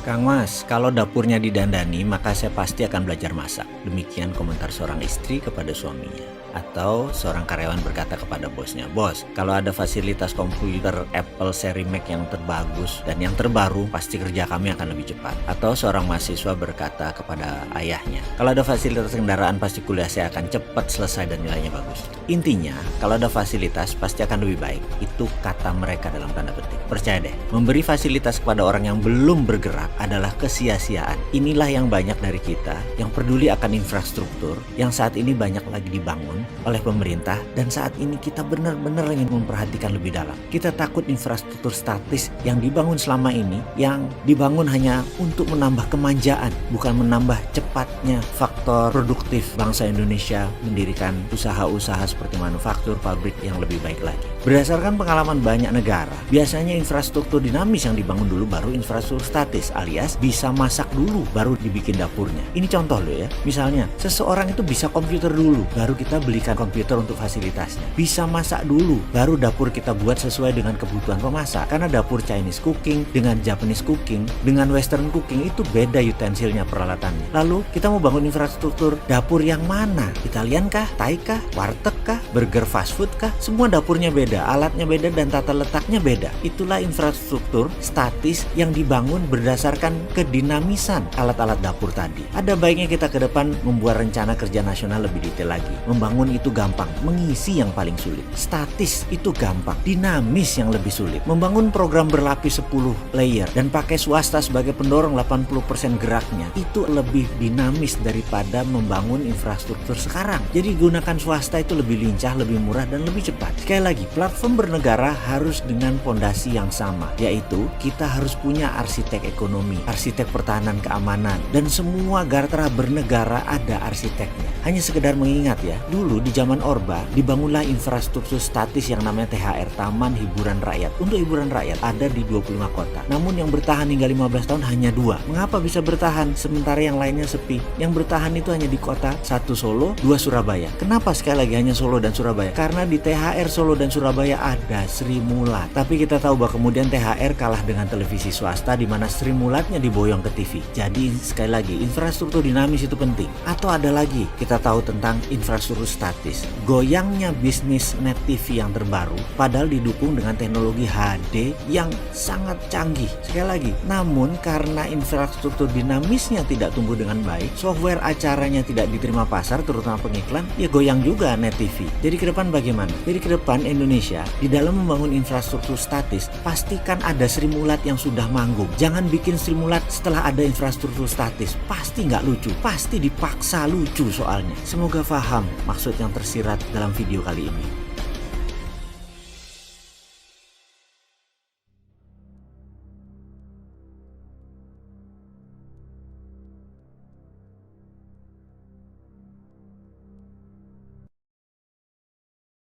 Kang Mas, kalau dapurnya didandani, maka saya pasti akan belajar masak. Demikian komentar seorang istri kepada suaminya. Atau seorang karyawan berkata kepada bosnya, "Bos, kalau ada fasilitas komputer Apple seri Mac yang terbagus dan yang terbaru, pasti kerja kami akan lebih cepat." Atau seorang mahasiswa berkata kepada ayahnya, "Kalau ada fasilitas kendaraan, pasti kuliah saya akan cepat selesai dan nilainya bagus." Intinya, kalau ada fasilitas, pasti akan lebih baik. Itu kata mereka dalam tanda petik. Percaya deh, memberi fasilitas kepada orang yang belum bergerak adalah kesia-siaan. Inilah yang banyak dari kita yang peduli akan infrastruktur yang saat ini banyak lagi dibangun oleh pemerintah, dan saat ini kita benar-benar ingin memperhatikan lebih dalam. Kita takut infrastruktur statis yang dibangun selama ini yang dibangun hanya untuk menambah kemanjaan, bukan menambah cepatnya faktor produktif bangsa Indonesia mendirikan usaha-usaha seperti manufaktur, pabrik yang lebih baik lagi. Berdasarkan pengalaman banyak negara, biasanya infrastruktur dinamis yang dibangun dulu baru infrastruktur statis, alias bisa masak dulu baru dibikin dapurnya. Ini contoh loh ya. Misalnya, seseorang itu bisa komputer dulu, baru kita belikan komputer untuk fasilitasnya. Bisa masak dulu, baru dapur kita buat sesuai dengan kebutuhan pemasak. Karena dapur Chinese cooking dengan Japanese cooking, dengan Western cooking itu beda utensilnya, peralatannya. Lalu kita mau bangun infrastruktur dapur yang mana? Italian kah? Thai kah? Warteg kah? Burger fast food kah? Semua dapurnya beda, alatnya beda, dan tata letaknya beda. Itulah infrastruktur statis yang dibangun berdasarkan kedinamisan alat-alat dapur tadi. Ada baiknya kita ke depan membuat rencana kerja nasional lebih detail lagi. Membangun itu gampang, mengisi yang paling sulit. Statis itu gampang, dinamis yang lebih sulit. Membangun program berlapis 10 layer dan pakai swasta sebagai pendorong 80% geraknya, itu lebih dinamis daripada membangun infrastruktur sekarang. Jadi gunakan swasta itu lebih lincah, lebih murah, dan lebih cepat. Sekali lagi, platform bernegara harus dengan fondasi yang sama, yaitu kita harus punya arsitek ekonomi, arsitek pertahanan keamanan, dan semua gartra bernegara ada arsiteknya. Hanya sekedar mengingat ya, dulu di zaman Orba dibangunlah infrastruktur statis yang namanya THR, Taman Hiburan Rakyat. Untuk hiburan rakyat ada di 25 kota. Namun yang bertahan hingga 15 tahun hanya 2. Mengapa bisa bertahan sementara yang lainnya sepi? Yang bertahan itu hanya di kota, 1 Solo, 2 Surabaya. Kenapa sekali lagi hanya Solo dan Surabaya? Karena di THR Solo dan Surabaya ada Sri Mulat. Tapi kita tahu bahwa kemudian THR kalah dengan televisi swasta di mana Sri Mulatnya diboyong ke TV. Jadi sekali lagi, infrastruktur dinamis itu penting. Atau ada lagi, kita tahu tentang infrastruktur statis. Goyangnya bisnis net TV yang terbaru padahal didukung dengan teknologi HD yang sangat canggih. Sekali lagi, namun karena infrastruktur dinamisnya tidak tumbuh dengan baik, software acaranya tidak diterima pasar, terutama pengiklan, ya goyang juga net TV. Jadi ke depan bagaimana? Jadi ke depan Indonesia di dalam membangun infrastruktur statis, pastikan ada Sri Mulat yang sudah manggung. Jangan bikin Sri Mulat setelah ada infrastruktur statis. Pasti nggak lucu, pasti dipaksa lucu soalnya. Semoga paham maksud yang tersirat dalam video kali ini.